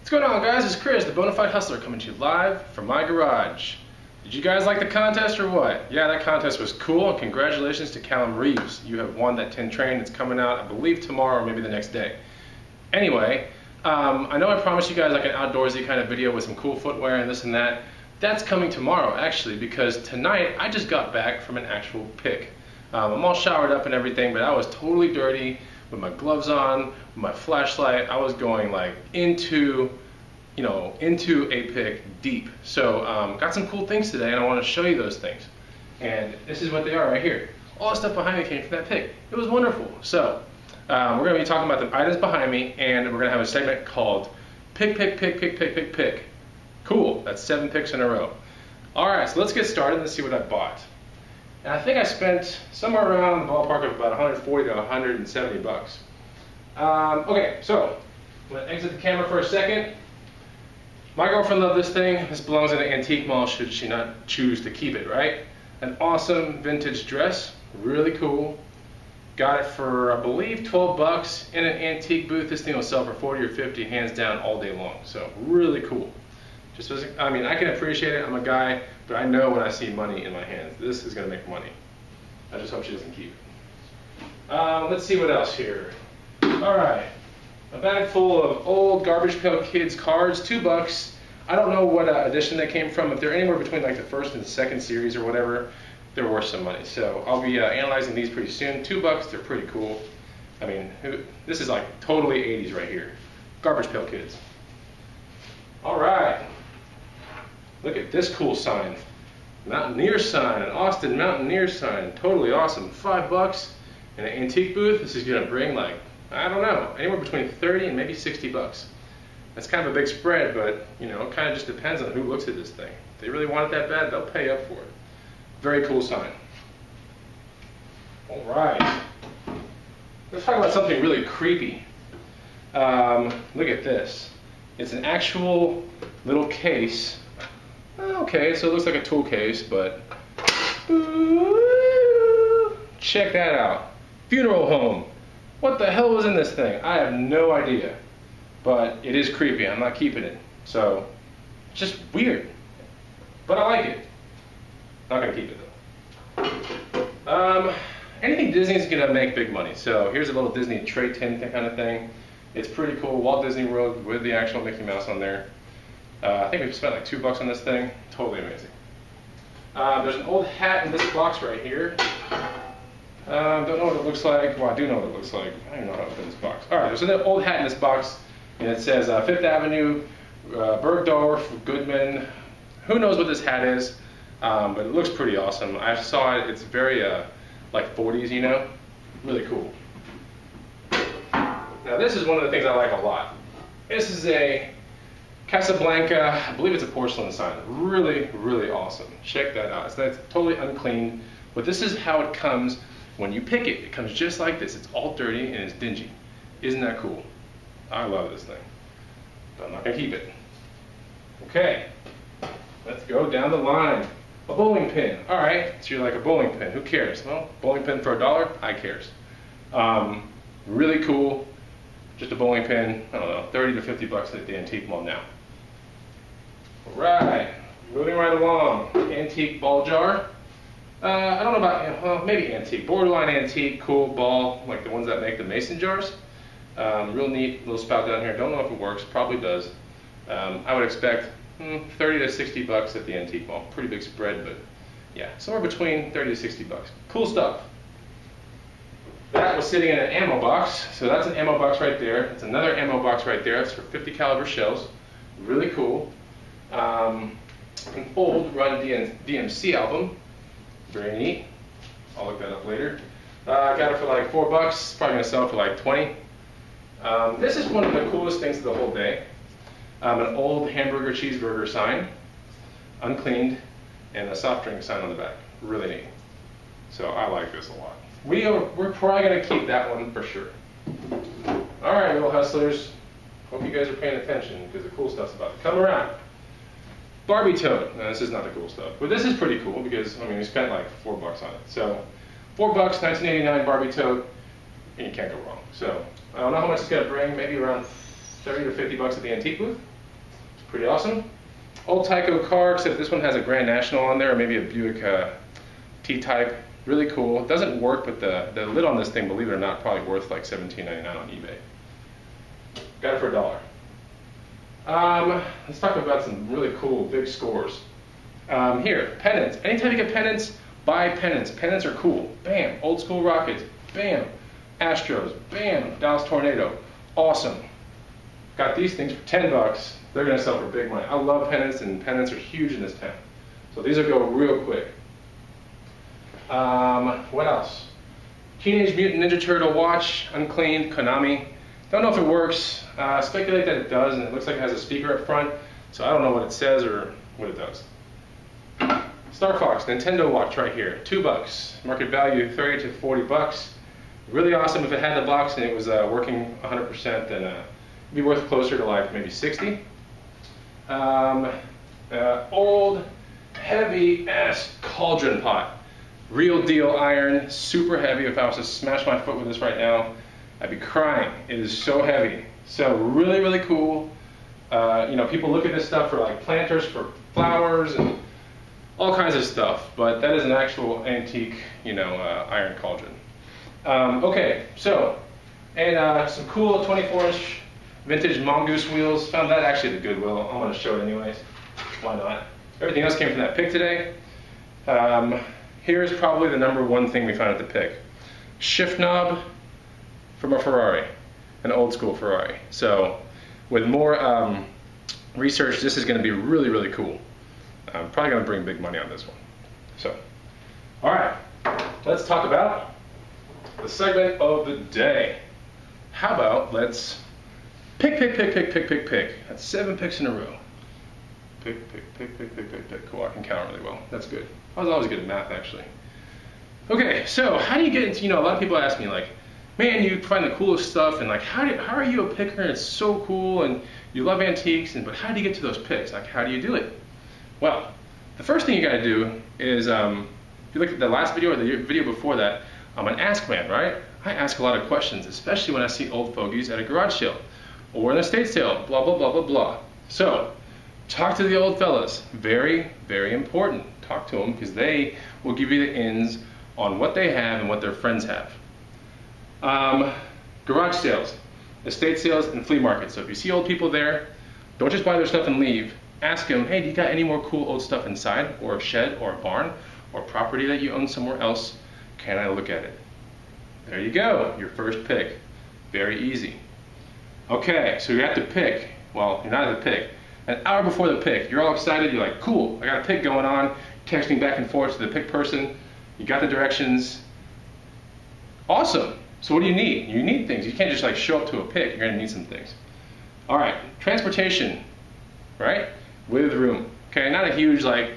What's going on, guys? It's Chris, the Bonafide Hustler, coming to you live from my garage. Did you guys like the contest or what? Yeah, that contest was cool, and congratulations to Callum Reeves. You have won that 10 train that's coming out, I believe, tomorrow or maybe the next day. Anyway, I know I promised you guys like an outdoorsy kind of video with some cool footwear and this and that. That's coming tomorrow, actually, because tonight I just got back from an actual pick. I'm all showered up and everything, but I was totally dirty with my gloves on, with my flashlight. I was going like into a pick deep. So got some cool things today, and I want to show you those things. And this is what they are right here. All the stuff behind me came from that pick. It was wonderful. So we're going to be talking about the items behind me, and we're going to have a segment called Pick, Pick, Pick, Pick, Pick, Pick, Pick. Cool. That's 7 picks in a row. All right, so let's get started and see what I bought. And I think I spent somewhere around the ballpark of about 140 to 170 bucks. Okay, so I'm going to exit the camera for a second. My girlfriend loved this thing. This belongs in an antique mall should she not choose to keep it, right? An awesome vintage dress, really cool. Got it for, I believe, 12 bucks in an antique booth. This thing will sell for 40 or 50 hands down all day long. So really cool. I mean, I can appreciate it. I'm a guy, but I know when I see money in my hands, this is going to make money. I just hope she doesn't keep it. Let's see what else here. All right, a bag full of old Garbage Pail Kids cards, 2 bucks. I don't know what edition they came from. If they're anywhere between like the first and the second series or whatever, they're worth some money. So I'll be analyzing these pretty soon. 2 bucks, they're pretty cool. I mean, this is like totally 80s right here. Garbage Pail Kids. All right. Look at this cool sign. Mountaineer sign, an Austin Mountaineer sign. Totally awesome. 5 bucks in an antique booth. This is going to bring like, I don't know, anywhere between 30 and maybe 60 bucks. That's kind of a big spread, but you know, it kind of just depends on who looks at this thing. If they really want it that bad, they'll pay up for it. Very cool sign. All right. Let's talk about something really creepy. Look at this. It's an actual little case. Okay, so it looks like a tool case, but check that out. Funeral home. What the hell was in this thing? I have no idea, but it is creepy. I'm not keeping it. So, it's just weird, but I like it. Not gonna keep it though. Anything Disney's gonna make big money. So here's a little Disney tray tin kind of thing. It's pretty cool. Walt Disney World with the actual Mickey Mouse on there. I think we've spent like 2 bucks on this thing. Totally amazing. There's an old hat in this box right here. Don't know what it looks like. Well, I do know what it looks like. I don't even know how to open this box. All right, there's an old hat in this box, and it says 5th Avenue, Bergdorf, Goodman. Who knows what this hat is, but it looks pretty awesome. I saw it. It's very like 40s, you know? Really cool. Now, this is one of the things I like a lot. This is a Casablanca, I believe it's a porcelain sign. Really, really awesome. Check that out. It's totally unclean, but this is how it comes when you pick it. It comes just like this. It's all dirty and it's dingy. Isn't that cool? I love this thing, but I'm not gonna keep it. Okay, let's go down the line. A bowling pin. All right, so you're like a bowling pin. Who cares? Well, bowling pin for $1, I cares. Really cool. Just a bowling pin. I don't know, 30 to 50 bucks at the antique mall now. All right, moving right along. Antique ball jar. I don't know about, well, maybe antique, borderline antique, cool ball, like the ones that make the mason jars. Real neat little spout down here. Don't know if it works, probably does. I would expect 30 to 60 bucks at the antique mall. Pretty big spread, but yeah, somewhere between 30 to 60 bucks. Cool stuff. That was sitting in an ammo box, so that's an ammo box right there. That's another ammo box right there. That's for 50 caliber shells. Really cool. An old Run DMC album. Very neat. I'll look that up later. I got it for like 4 bucks. Probably gonna sell it for like 20. This is one of the coolest things of the whole day. An old hamburger cheeseburger sign, uncleaned, and a soft drink sign on the back. Really neat. So I like this a lot. We're probably gonna keep that one for sure. All right, little hustlers. Hope you guys are paying attention because the cool stuff's about to come around. Barbie tote. Now, this is not the cool stuff, but this is pretty cool because I mean we spent like 4 bucks on it. So 4 bucks, 1989 Barbie tote, and you can't go wrong. So I don't know how much it's gonna bring. Maybe around 30 to 50 bucks at the antique booth. It's pretty awesome. Old Tyco car, except this one has a Grand National on there, or maybe a Buick T-Type. Really cool. It doesn't work, but the lid on this thing, believe it or not, probably worth like $17.99 on eBay. Got it for $1. Let's talk about some really cool big scores. Here, pennants. Anytime you get pennants, buy pennants. Pennants are cool. Bam. Old School Rockets. Bam. Astros. Bam. Dallas Tornado. Awesome. Got these things for 10 bucks. They're going to sell for big money. I love pennants, and pennants are huge in this town. So these will go real quick. What else? Teenage Mutant Ninja Turtle watch, uncleaned, Konami. Don't know if it works. Speculate that it does, and it looks like it has a speaker up front. So I don't know what it says or what it does. Star Fox Nintendo watch right here, 2 bucks. Market value 30 to 40 bucks. Really awesome. If it had the box and it was working 100%, then it'd be worth closer to like maybe 60. Old heavy ass cauldron pot. Real deal iron, super heavy. If I was to smash my foot with this right now, I'd be crying. It is so heavy. So really, really cool. You know, people look at this stuff for like planters for flowers and all kinds of stuff, but that is an actual antique, you know, iron cauldron. Okay, so, and some cool 24-inch vintage mongoose wheels. Found that actually at the Goodwill. I'm going to show it anyways. Why not? Everything else came from that pick today. Here's probably the #1 thing we found at the pick. Shift knob from a Ferrari, an old school Ferrari. So with more research, this is going to be really, really cool. I'm probably going to bring big money on this one. So, all right, let's talk about the segment of the day. How about let's pick. That's 7 picks in a row. Pick. Cool, I can count really well. That's good. I was always good at math, actually. Okay, so how do you get into, you know, a lot of people ask me like, man, you find the coolest stuff, and like, how are you a picker? And it's so cool, and you love antiques, but how do you get to those picks? Like, how do you do it? Well, the first thing you got to do is, if you look at the last video or the video before that, I'm an ask man, right? I ask a lot of questions, especially when I see old fogies at a garage sale or an estate sale, blah, blah, blah, blah, blah. So, talk to the old fellas. Very, very important. Talk to them because they will give you the ins on what they have and what their friends have. Garage sales, estate sales, and flea markets. So if you see old people there, don't just buy their stuff and leave. Ask them, hey, do you got any more cool old stuff inside, or a shed, or a barn, or property that you own somewhere else? Can I look at it? There you go, your first pick. Very easy. Okay, so you're at the pick. Well, you're not at the pick. An hour before the pick, you're all excited. You're like, cool, I got a pick going on. Texting back and forth to the pick person. You got the directions. Awesome. So what do you need? You need things. You can't just like show up to a pick. You're going to need some things. All right, transportation, right? With room. Okay, not a huge like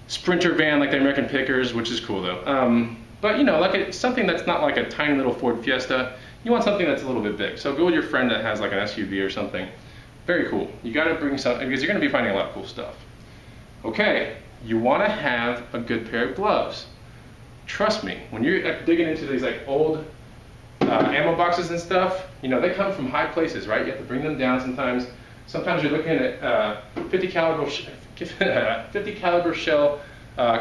Sprinter van like the American Pickers, which is cool though. But you know, like something that's not like a tiny little Ford Fiesta. You want something that's a little bit big. So go with your friend that has like an SUV or something. Very cool. You got to bring something because you're going to be finding a lot of cool stuff. Okay, you want to have a good pair of gloves. Trust me, when you're digging into these like old ammo boxes and stuff, you know, they come from high places, right? You have to bring them down sometimes. Sometimes you're looking at 50 caliber shell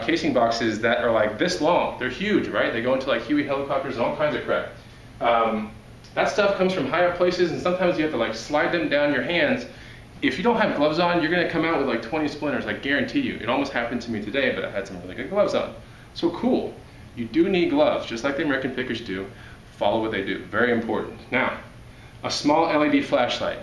casing boxes that are like this long. They're huge, right? They go into like Huey helicopters and all kinds of crap. That stuff comes from higher places, and sometimes you have to like slide them down your hands. If you don't have gloves on, you're going to come out with like 20 splinters, I guarantee you. It almost happened to me today, but I had some really good gloves on. So cool. You do need gloves, just like the American Pickers do. Follow what they do. Very important. Now, a small LED flashlight.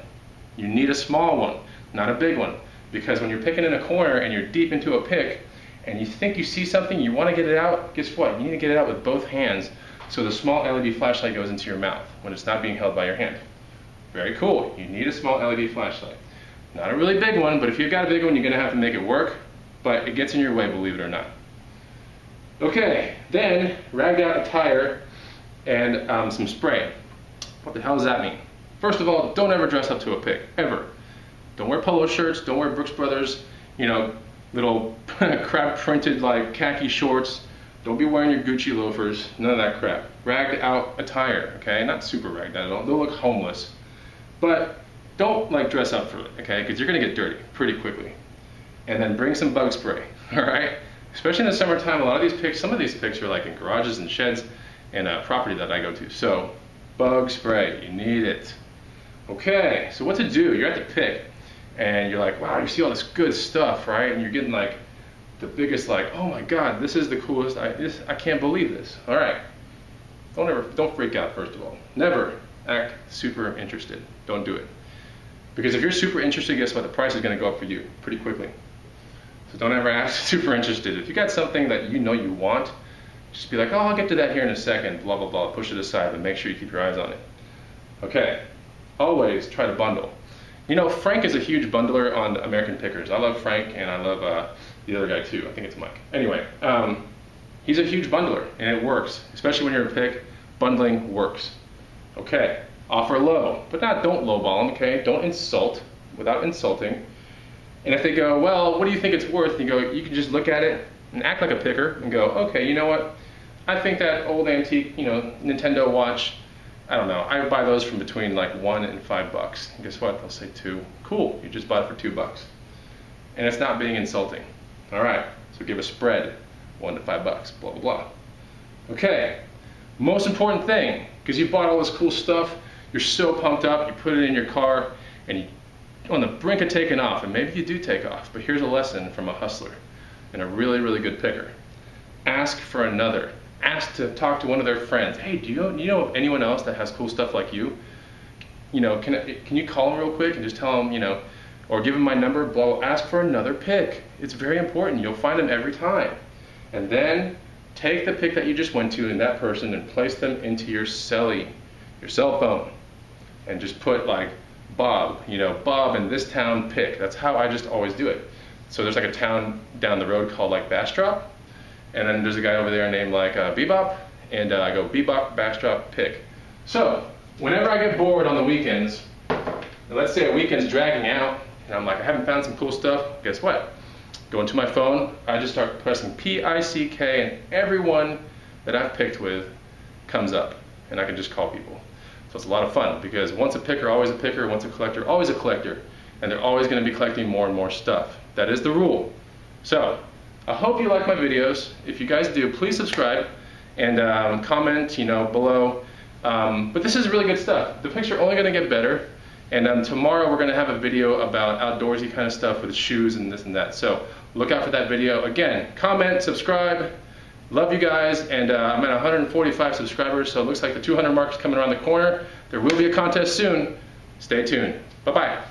You need a small one, not a big one. Because when you're picking in a corner and you're deep into a pick, and you think you see something, you want to get it out, guess what? You need to get it out with both hands. So the small LED flashlight goes into your mouth when it's not being held by your hand. Very cool. You need a small LED flashlight. Not a really big one, but if you've got a big one, you're going to have to make it work. But it gets in your way, believe it or not. Okay, then ragged out attire and some spray. What the hell does that mean? First of all, don't ever dress up to a pick, ever. Don't wear polo shirts, don't wear Brooks Brothers, you know, little crap printed like khaki shorts. Don't be wearing your Gucci loafers, none of that crap. Ragged out attire, okay? Not super ragged out at all. They'll look homeless. But don't like dress up for it, okay? Because you're gonna get dirty pretty quickly. And then bring some bug spray, all right? Especially in the summertime, a lot of these picks, some of these picks are like in garages and sheds and property that I go to. So bug spray, you need it. Okay, so what to do? You're at the pick and you're like, wow, you see all this good stuff, right? And you're getting like the biggest, like, oh my God, this is the coolest, I can't believe this. All right, don't freak out, first of all. Never act super interested. Don't do it. Because if you're super interested, guess what? The price is gonna go up for you pretty quickly. So don't ever act super interested. If you got something that you know you want, just be like, oh, I'll get to that here in a second, blah, blah, blah, push it aside, but make sure you keep your eyes on it. Okay, always try to bundle. You know, Frank is a huge bundler on American Pickers. I love Frank, and I love the other guy too. I think it's Mike. Anyway, he's a huge bundler, and it works. Especially when you're a pick, bundling works. Okay, offer low, but don't lowball them, okay? Don't insult without insulting. And if they go, well, what do you think it's worth? You can just look at it and act like a picker and go, okay, you know what? I think that old antique, Nintendo watch, I don't know, I buy those from between like $1 and $5. And guess what? They'll say 2. Cool, you just bought it for $2. And it's not being insulting. All right, so give a spread, $1 to $5, blah, blah, blah. Okay, most important thing, because you bought all this cool stuff, you're so pumped up, you put it in your car, and you're on the brink of taking off, and maybe you do take off, but here's a lesson from a hustler and a really, really good picker. Ask for another. Ask to talk to one of their friends. Hey, do you know of anyone else that has cool stuff like you? Can you call them real quick and just tell them, or give them my number, blah, ask for another pick. It's very important. You'll find them every time. And then take the pick that you just went to and that person and place them into your cell phone. And just put like Bob, Bob in this town pick. That's how I just always do it. So there's like a town down the road called like Bastrop. And then there's a guy over there named like Bebop. And I go Bebop, Bastrop, pick. So whenever I get bored on the weekends, and let's say a weekend's dragging out, and I'm like, I haven't found some cool stuff, guess what? Go into my phone, I just start pressing PICK, and everyone that I've picked with comes up, and I can just call people. So it's a lot of fun, because once a picker, always a picker, once a collector, always a collector, and they're always going to be collecting more and more stuff. That is the rule. So I hope you like my videos. If you guys do, please subscribe and comment, below. But this is really good stuff. The picks are only going to get better. And tomorrow we're going to have a video about outdoorsy kind of stuff with shoes and this and that. So look out for that video. Again, comment, subscribe. Love you guys. And I'm at 145 subscribers, so it looks like the 200 mark is coming around the corner. There will be a contest soon. Stay tuned. Bye-bye.